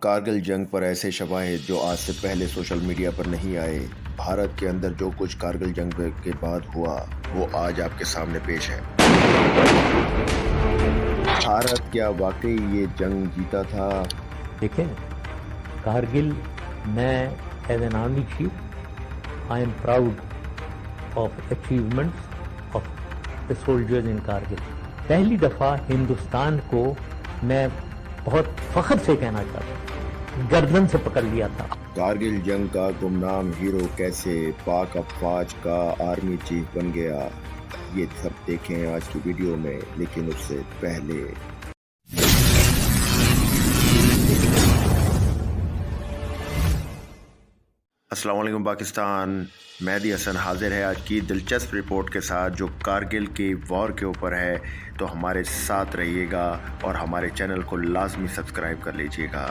کارگل جنگ پر ایسے شواہد جو آج سے پہلے سوشل میڈیا پر نہیں آئے۔ بھارت کے اندر جو کچھ کارگل جنگ کے بعد ہوا وہ آج آپ کے سامنے پیش ہے۔ بھارت کیا واقعی یہ جنگ جیتا تھا؟ دیکھیں کارگل، میں as an army chief I am proud of achievements of the soldiers in Kargil. پہلی دفعہ ہندوستان کو میں بہت فخر سے کہنا چاہتا ہوں، گردن سے پکڑ لیا تھا۔ کارگل جنگ کا گمنام ہیرو کیسے پاک افواج کا آرمی چیف بن گیا، یہ سب دیکھیں آج کی ویڈیو میں۔ لیکن اس سے پہلے السلام علیکم پاکستان، مہدی حسن حاضر ہے آج کی دلچسپ رپورٹ کے ساتھ جو کارگل کے وار کے اوپر ہے۔ تو ہمارے ساتھ رہیے گا اور ہمارے چینل کو لازمی سبسکرائب کر لیجیے گا۔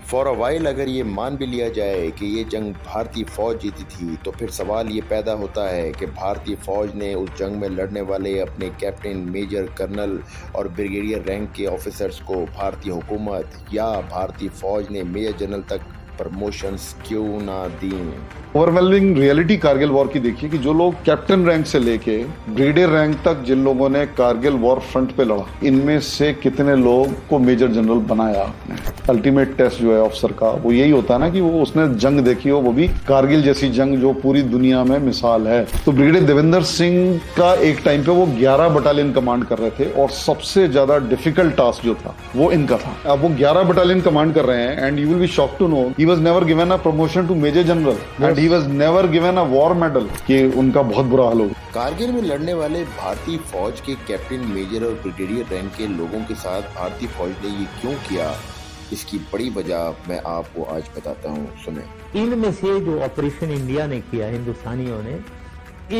فار اے وائل اگر یہ مان بھی لیا جائے کہ یہ جنگ بھارتی فوج جیتی تھی تو پھر سوال یہ پیدا ہوتا ہے کہ بھارتی فوج نے اس جنگ میں لڑنے والے اپنے کیپٹن، میجر، کرنل اور بریگیڈیئر رینک کے آفیسرز کو بھارتی حکومت یا بھارتی فوج نے میجر جنرل تک پرموشنز کیوں نہ دیں؟ اوورولنگ ریئلٹی کارگل وار کی دیکھیے کہ جو لوگ کیپٹن رینک سے لے کے بریگیڈیئر رینک تک جن لوگوں نے کارگل وار فرنٹ پہ لڑا، ان میں سے کتنے لوگ کو میجر جنرل بنایا آپ نے؟ الٹیمیٹ ٹیسٹ جو ہے افسر کا وہ یہی ہوتا ہے نا کہ وہ اس نے جنگ دیکھی ہو، وہ بھی کارگل جیسی جنگ جو پوری دنیا میں مثال ہے۔ تو بریگیڈیئر دیویندر سنگھ کا ایک ٹائم پہ وہ 11 بٹالین کمانڈ کر رہے تھے اور سب سے زیادہ ڈیفیکلٹ ٹاسک جو تھا وہ ان کا تھا۔ اب وہ 11 بٹالین کمانڈ کر رہے ہیں and you will be shock to know he was never given a promotion to major general and he was never given a war medal کہ ان کا بہت برا حال ہو گیا۔ کارگل میں لڑنے والے بھارتی فوج کے کیپٹن، میجر اور بریگیڈیئر رینک کے لوگوں کے ساتھ بھارتی فوج نے یہ کیوں کیا، اس کی بڑی وجہ میں آپ کو آج بتاتا ہوں، سنیں۔ ان میں سے جو آپریشن انڈیا نے کیا، ہندوستانیوں نے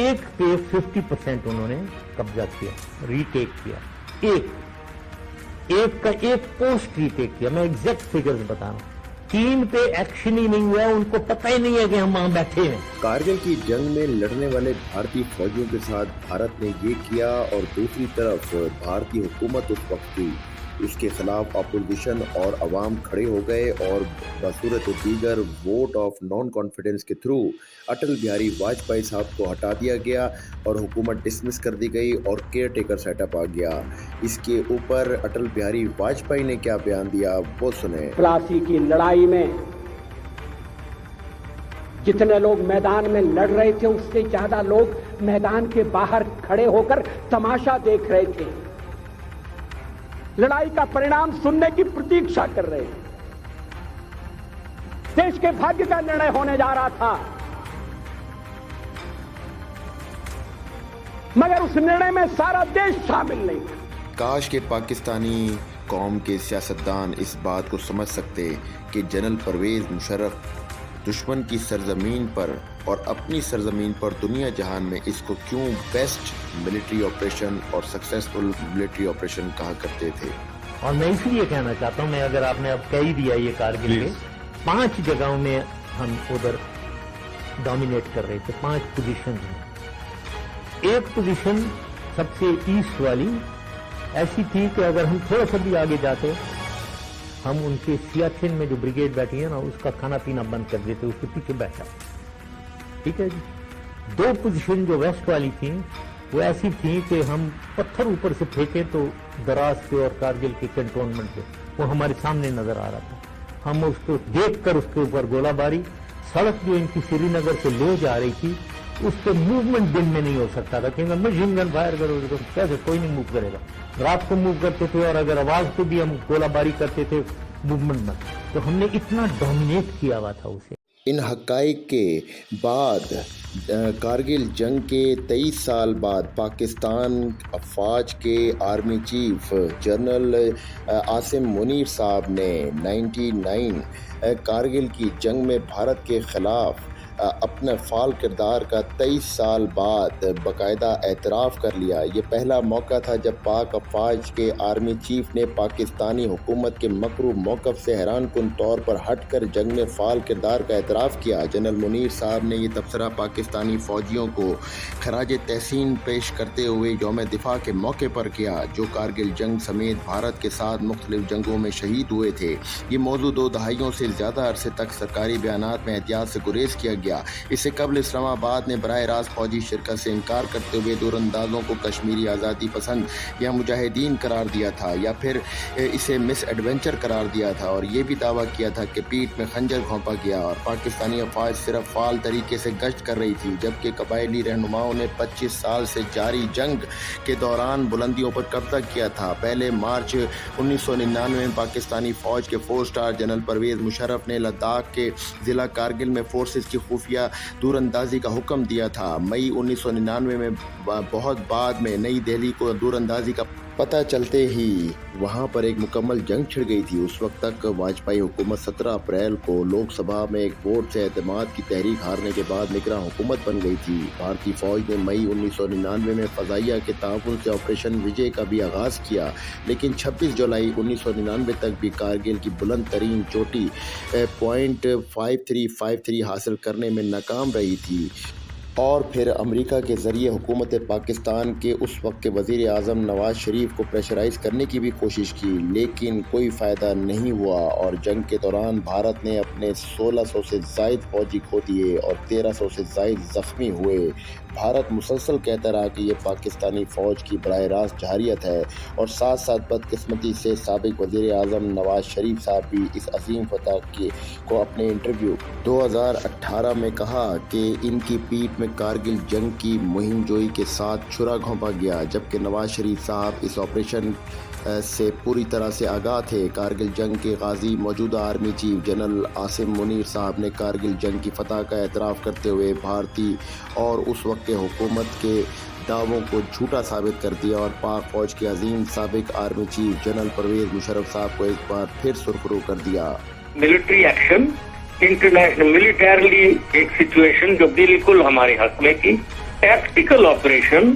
ایک پہ 50% انہوں نے قبضہ کیا، ری ٹیک کیا، ایک کا ایک پوسٹ ری ٹیک کیا۔ میں ایگزیکٹ فگرز بتا رہا ہوں، 3 پہ ایکشن ہی نہیں ہوا، ان کو پتہ ہی نہیں ہے کہ ہم وہاں بیٹھے ہیں۔ کارگل کی جنگ میں لڑنے والے بھارتی فوجیوں کے ساتھ بھارت نے یہ کیا اور دوسری طرف بھارتی حکومت اس وقت کی اس کے خلاف اپوزیشن اور عوام کھڑے ہو گئے اور بصورت دیگر ووٹ آف نان کانفیڈنس کے تھرو اٹل بہاری واجپئی صاحب کو ہٹا دیا گیا اور حکومت ڈسمس کر دی گئی اور کیئر ٹیکر سیٹ اپ آ گیا۔ اس کے اوپر اٹل بہاری واجپئی نے کیا بیان دیا وہ سنیں۔ پلاسی کی لڑائی میں جتنے لوگ میدان میں لڑ رہے تھے اس سے زیادہ لوگ میدان کے باہر کھڑے ہو کر تماشا دیکھ رہے تھے، لڑائی کا پرینام سننے کی پرتیکشا کر رہے تھے۔ دیش کے بھاگیہ کا نرنے ہونے جا رہا تھا، مگر اس نرنے میں سارا دیش شامل نہیں تھا۔ کاش کے پاکستانی قوم کے سیاستدان اس بات کو سمجھ سکتے کہ جنرل پرویز مشرف دشمن کی سرزمین پر اور اپنی سرزمین پر دنیا جہان میں اس کو کیوں بیسٹ ملٹری آپریشن اور سکسیسفل ملٹری آپریشن کہا کرتے تھے۔ اور میں اس لیے کہنا چاہتا ہوں، اگر آپ نے اب کہہ ہی دیا یہ کارگل کے 5 جگہوں میں ہم ادھر ڈومینیٹ کر رہے تھے، 5 پوزیشن ہیں۔ ایک پوزیشن سب سے ایسٹ والی ایسی تھی کہ اگر ہم تھوڑا سا بھی آگے جاتے ہم ان کے سیاچن میں جو بریگیڈ بیٹھی ہے نا اس کا کھانا پینا بند کر دیتے، اس کے پیچھے بیٹھا، ٹھیک ہے جی۔ 2 پوزیشن جو ویسٹ والی تھیں وہ ایسی تھیں کہ ہم پتھر اوپر سے پھینکے تو دراز پہ اور کارگل کے کنٹونمنٹ پہ وہ ہمارے سامنے نظر آ رہا تھا، ہم اس کو دیکھ کر اس کے اوپر گولہ باری۔ سڑک جو ان کی سری نگر سے لے جا رہی تھی اس پہ موومنٹ دن میں نہیں ہو سکتا تھا، کیونکہ مشین گن فائر کرو تو کیسے کوئی نہیں موو کرے گا۔ رات کو موو کرتے تھے اور اگر آواز پہ بھی ہم گولہ باری کرتے تھے موومنٹ میں، تو ہم نے اتنا ڈومینیٹ کیا ہوا تھا اسے۔ ان حقائق کے بعد کارگل جنگ کے 23 سال بعد پاکستان افواج کے army chief general Asim Munir صاحب نے 99 کارگل کی جنگ میں بھارت کے خلاف اپنے فعال کردار کا 23 سال بعد باقاعدہ اعتراف کر لیا۔ یہ پہلا موقع تھا جب پاک افواج کے آرمی چیف نے پاکستانی حکومت کے مکروہ موقف سے حیران کن طور پر ہٹ کر جنگ میں فعال کردار کا اعتراف کیا۔ جنرل منیر صاحب نے یہ تبصرہ پاکستانی فوجیوں کو خراج تحسین پیش کرتے ہوئے یوم دفاع کے موقع پر کیا، جو کارگل جنگ سمیت بھارت کے ساتھ مختلف جنگوں میں شہید ہوئے تھے۔ یہ موضوع 2 دہائیوں سے زیادہ عرصے تک سرکاری بیانات میں احتیاط سے گریز کیا گیا۔ اس سے قبل اسلام آباد نے براہ راست فوجی شرکت سے انکار کرتے ہوئے دور اندازوں کو کشمیری آزادی پسند یا مجاہدین قرار دیا تھا، یا پھر اسے مس ایڈونچر قرار دیا تھا، اور یہ بھی دعویٰ کیا تھا کہ پیٹھ میں خنجر گھونپا گیا اور پاکستانی افواج صرف فعال طریقے سے گشت کر رہی تھی، جبکہ قبائلی رہنماؤں نے 25 سال سے جاری جنگ کے دوران بلندیوں پر قبضہ کیا تھا۔ پہلے مارچ 1999 میں پاکستانی فوج کے 4 اسٹار جنرل پرویز مشرف نے لداخ کے ضلع کارگل میں فورسز کی خفیہ دور اندازی کا حکم دیا تھا۔ مئی 1999 میں بہت بعد میں نئی دہلی کو دور اندازی کا پتہ چلتے ہی وہاں پر ایک مکمل جنگ چھڑ گئی تھی۔ اس وقت تک واجپئی حکومت 17 اپریل کو لوک سبھا میں ایک ووٹ سے اعتماد کی تحریک ہارنے کے بعد نگراں حکومت بن گئی تھی۔ بھارتی فوج نے مئی 1999 میں فضائیہ کے تعاون سے آپریشن وجے کا بھی آغاز کیا، لیکن 26 جولائی 1999 تک بھی کارگل کی بلند ترین چوٹی .5353 حاصل کرنے میں ناکام رہی تھی، اور پھر امریکہ کے ذریعے حکومت پاکستان کے اس وقت کے وزیر اعظم نواز شریف کو پریشرائز کرنے کی بھی کوشش کی، لیکن کوئی فائدہ نہیں ہوا، اور جنگ کے دوران بھارت نے اپنے 1600 سے زائد فوجی کھو دیے اور 1300 سے زائد زخمی ہوئے۔ بھارت مسلسل کہتا رہا کہ یہ پاکستانی فوج کی براہ راست جارحیت ہے، اور ساتھ ساتھ بدقسمتی سے سابق وزیر اعظم نواز شریف صاحب بھی اس عظیم فتح کو اپنے انٹرویو 2018 میں کہا کہ ان کی پیٹھ میں کارگل جنگ کی مہم جوئی کے ساتھ چھرا گھونپا گیا، جبکہ نواز شریف صاحب اس آپریشن سے پوری طرح سے آگاہ تھے۔ کارگل جنگ کے غازی موجودہ army chief general Asim Munir صاحب نے کارگل جنگ کی فتح کا اعتراف کرتے ہوئے بھارتی اور اس وقت کے حکومت کے دعووں کو جھوٹا ثابت کر دیا، اور پاک فوج کے عظیم سابق army chief general Pervez Musharraf صاحب کو ایک بار پھر سرخرو کر دیا۔ ملٹری ایکشن انٹرنیشنل ملیٹرلی ایک سچویشن جو بالکل ہمارے حق میں کی، ٹیکٹیکل آپریشن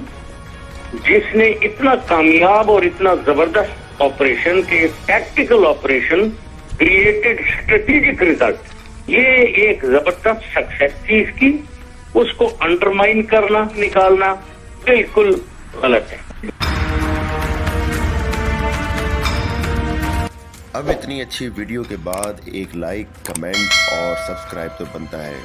جس نے اتنا کامیاب اور اتنا زبردست آپریشن کے tactical operation created strategic result, یہ ایک زبردست سکسیس تھی اس کی، اس کو انڈرمائن کرنا نکالنا بالکل غلط ہے۔ اب اتنی اچھی ویڈیو کے بعد ایک لائک، کمنٹ اور سبسکرائب تو بنتا ہے۔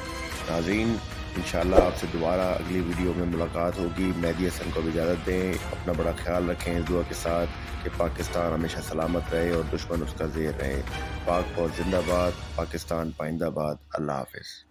ناظرین، انشاءاللہ آپ سے دوبارہ اگلی ویڈیو میں ملاقات ہوگی۔ مہدی حسن کو بھی اجازت دیں، اپنا بڑا خیال رکھیں اس دعا کے ساتھ کہ پاکستان ہمیشہ سلامت رہے اور دشمن اس کا زیر رہے۔ پاک فوج زندہ باد، پاکستان پائندہ باد۔ اللہ حافظ۔